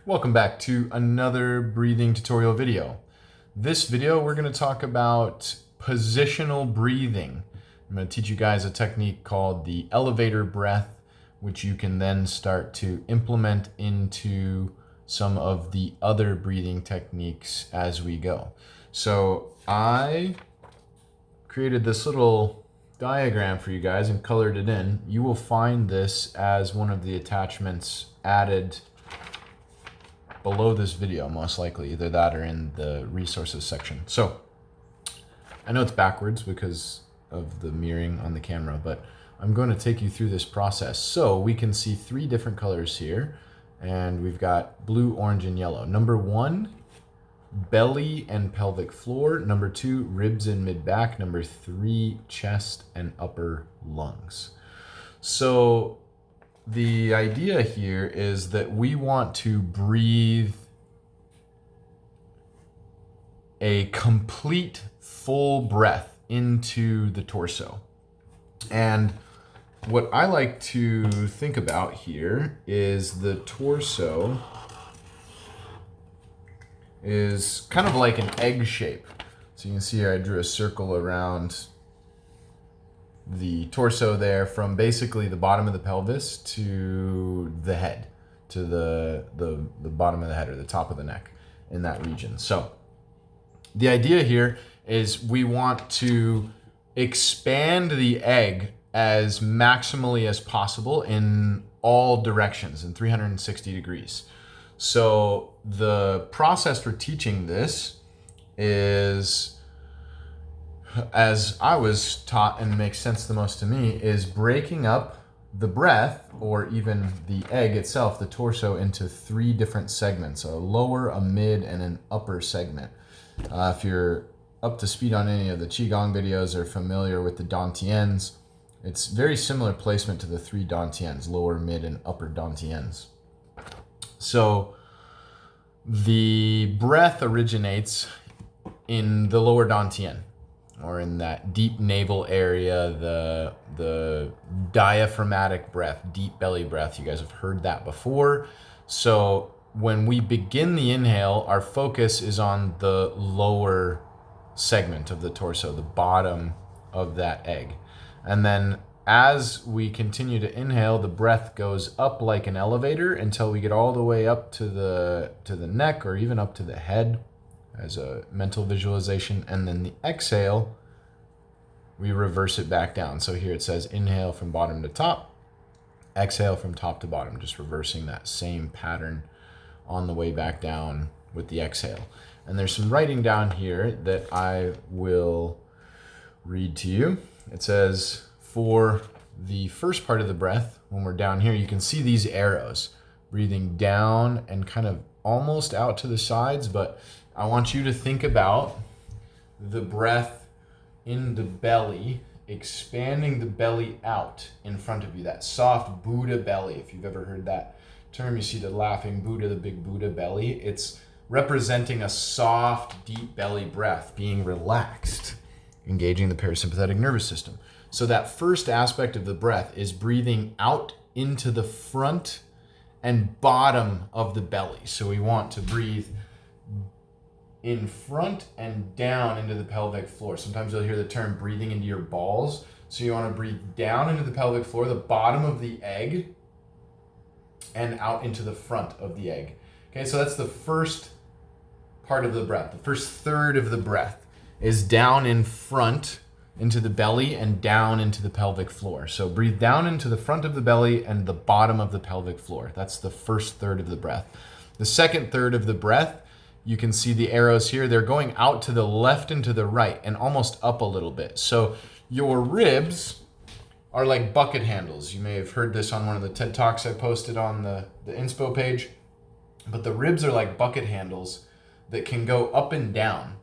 Welcome back to another breathing tutorial video. This video we're going to talk about positional breathing. I'm going to teach you guys a technique called the elevator breath, which you can then start to implement into some of the other breathing techniques as we go. So I created this little diagram for you guys and colored it in. You will find this as one of the attachments added below this video, most likely, either that or in the resources section. So I know it's backwards because of the mirroring on the camera, but I'm going to take you through this process. So we can see three different colors here, and we've got blue, orange, and yellow. Number one, belly and pelvic floor. Number two, ribs and mid-back. Number three, chest and upper lungs. So the idea here is that we want to breathe a complete full breath into the torso. And what I like to think about here is the torso is kind of like an egg shape. So you can see here I drew a circle around the torso there, from basically the bottom of the pelvis to the head, to the bottom of the head or the top of the neck, in that region. So the idea here is we want to expand the egg as maximally as possible in all directions, in 360 degrees. So the process for teaching this is, as I was taught and makes sense the most to me, is breaking up the breath, or even the egg itself, the torso, into three different segments: a lower, a mid, and an upper segment. If you're up to speed on any of the Qigong videos or familiar with the dantians, it's very similar placement to the three dantians: lower, mid, and upper dantians. So the breath originates in the lower dantian, or in that deep navel area, the diaphragmatic breath, deep belly breath. You guys have heard that before. So when we begin the inhale, our focus is on the lower segment of the torso, the bottom of that egg. And then as we continue to inhale, the breath goes up like an elevator until we get all the way up to the neck, or even up to the head, as a mental visualization. And then the exhale, we reverse it back down. So here it says inhale from bottom to top, exhale from top to bottom, just reversing that same pattern on the way back down with the exhale. And there's some writing down here that I will read to you. It says, for the first part of the breath, when we're down here, you can see these arrows breathing down and kind of almost out to the sides, but I want you to think about the breath in the belly, expanding the belly out in front of you, that soft Buddha belly. If you've ever heard that term, you see the laughing Buddha, the big Buddha belly. It's representing a soft, deep belly breath, being relaxed, engaging the parasympathetic nervous system. So that first aspect of the breath is breathing out into the front and bottom of the belly. So we want to breathe in front and down into the pelvic floor. Sometimes you'll hear the term breathing into your balls. So you want to breathe down into the pelvic floor, the bottom of the egg, and out into the front of the egg. Okay, so that's the first part of the breath. The first third of the breath is down in front into the belly and down into the pelvic floor. So breathe down into the front of the belly and the bottom of the pelvic floor. That's the first third of the breath. The second third of the breath, you can see the arrows here. They're going out to the left and to the right and almost up a little bit. So your ribs are like bucket handles. You may have heard this on one of the TED Talks I posted on the inspo page. But the ribs are like bucket handles that can go up and down.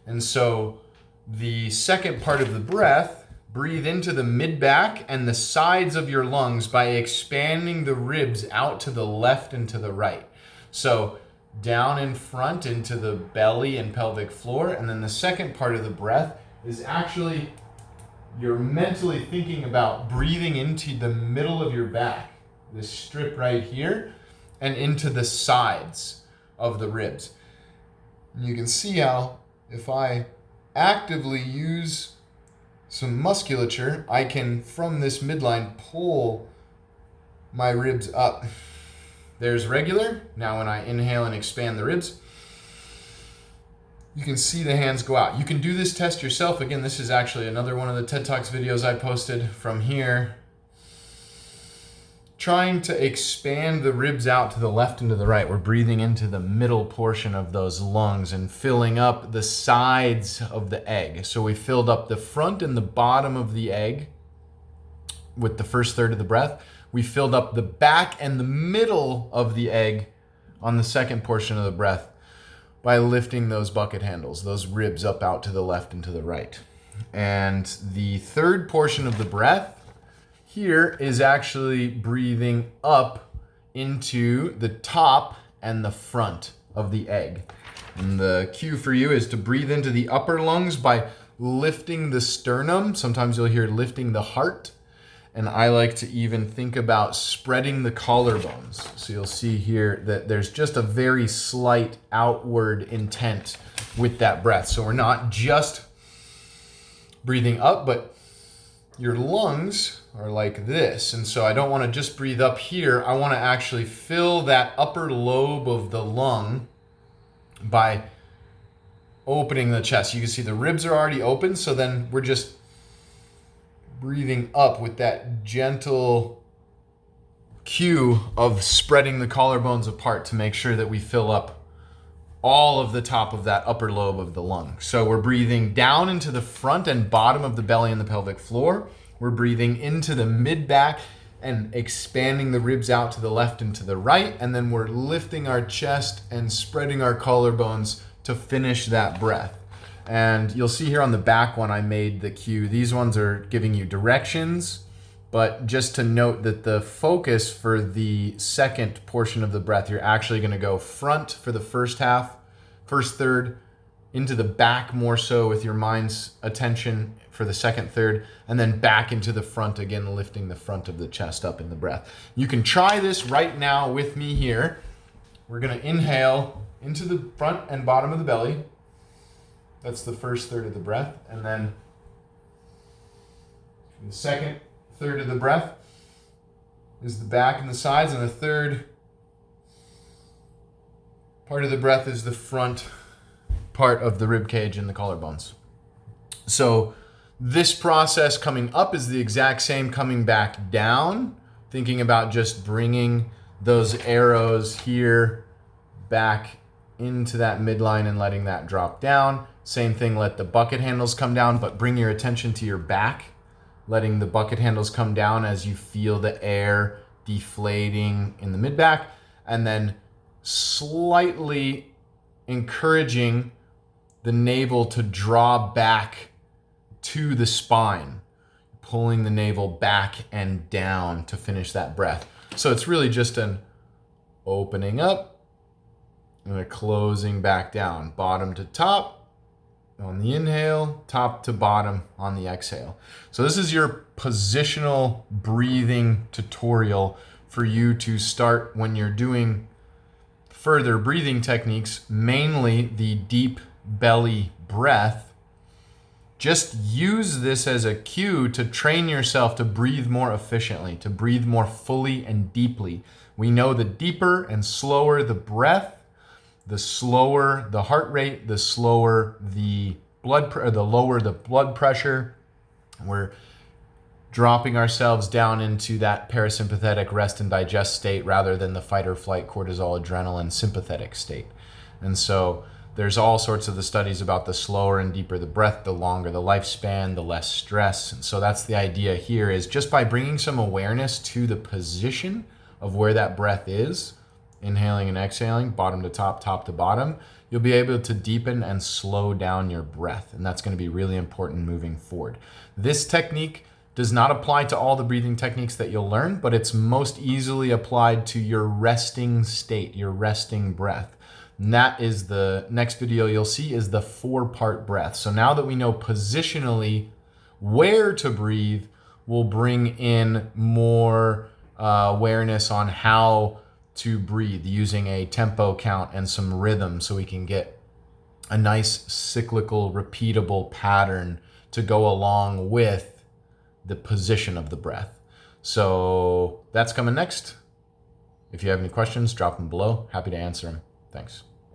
And so the second part of the breath, breathe into the mid-back and the sides of your lungs by expanding the ribs out to the left and to the right. So down in front into the belly and pelvic floor. And then the second part of the breath is actually, you're mentally thinking about breathing into the middle of your back, this strip right here, and into the sides of the ribs. And you can see how if I actively use some musculature, I can, from this midline, pull my ribs up. There's regular. Now when I inhale and expand the ribs, you can see the hands go out. You can do this test yourself. Again, this is actually another one of the TED Talks videos I posted from here. Trying to expand the ribs out to the left and to the right. We're breathing into the middle portion of those lungs and filling up the sides of the egg. So we filled up the front and the bottom of the egg with the first third of the breath. We filled up the back and the middle of the egg on the second portion of the breath by lifting those bucket handles, those ribs up out to the left and to the right. And the third portion of the breath here is actually breathing up into the top and the front of the egg. And the cue for you is to breathe into the upper lungs by lifting the sternum. Sometimes you'll hear lifting the heart. And I like to even think about spreading the collarbones. So you'll see here that there's just a very slight outward intent with that breath. So we're not just breathing up, but your lungs are like this. And so I don't want to just breathe up here. I want to actually fill that upper lobe of the lung by opening the chest. You can see the ribs are already open. So then we're just breathing up with that gentle cue of spreading the collarbones apart to make sure that we fill up all of the top of that upper lobe of the lung. So we're breathing down into the front and bottom of the belly and the pelvic floor. We're breathing into the mid-back and expanding the ribs out to the left and to the right. And then we're lifting our chest and spreading our collarbones to finish that breath. And you'll see here on the back one, I made the cue. These ones are giving you directions, but just to note that the focus for the second portion of the breath, you're actually gonna go front for the first half, first third, into the back more so with your mind's attention for the second third, and then back into the front again, lifting the front of the chest up in the breath. You can try this right now with me here. We're gonna inhale into the front and bottom of the belly. That's the first third of the breath. And then the second third of the breath is the back and the sides. And the third part of the breath is the front part of the rib cage and the collarbones. So this process coming up is the exact same coming back down. Thinking about just bringing those arrows here back into that midline and letting that drop down. Same thing, let the bucket handles come down, but bring your attention to your back, letting the bucket handles come down as you feel the air deflating in the mid-back, and then slightly encouraging the navel to draw back to the spine, pulling the navel back and down to finish that breath. So it's really just an opening up and a closing back down, bottom to top on the inhale, top to bottom on the exhale. So this is your positional breathing tutorial for you to start when you're doing further breathing techniques, mainly the deep belly breath. Just use this as a cue to train yourself to breathe more efficiently, to breathe more fully and deeply. We know the deeper and slower the breath, the slower the heart rate, the slower the the lower the blood pressure. We're dropping ourselves down into that parasympathetic rest and digest state rather than the fight or flight, cortisol, adrenaline, sympathetic state. And so there's all sorts of the studies about the slower and deeper the breath, the longer the lifespan, the less stress. And so that's the idea here, is just by bringing some awareness to the position of where that breath is, inhaling and exhaling, bottom to top, top to bottom, you'll be able to deepen and slow down your breath. And that's going to be really important moving forward. This technique does not apply to all the breathing techniques that you'll learn, but it's most easily applied to your resting state, your resting breath. And that is the next video you'll see, is the 4-part breath. So now that we know positionally where to breathe, we'll bring in more awareness on how to breathe using a tempo count and some rhythm so we can get a nice cyclical, repeatable pattern to go along with the position of the breath. So that's coming next. If you have any questions, drop them below. Happy to answer them. Thanks.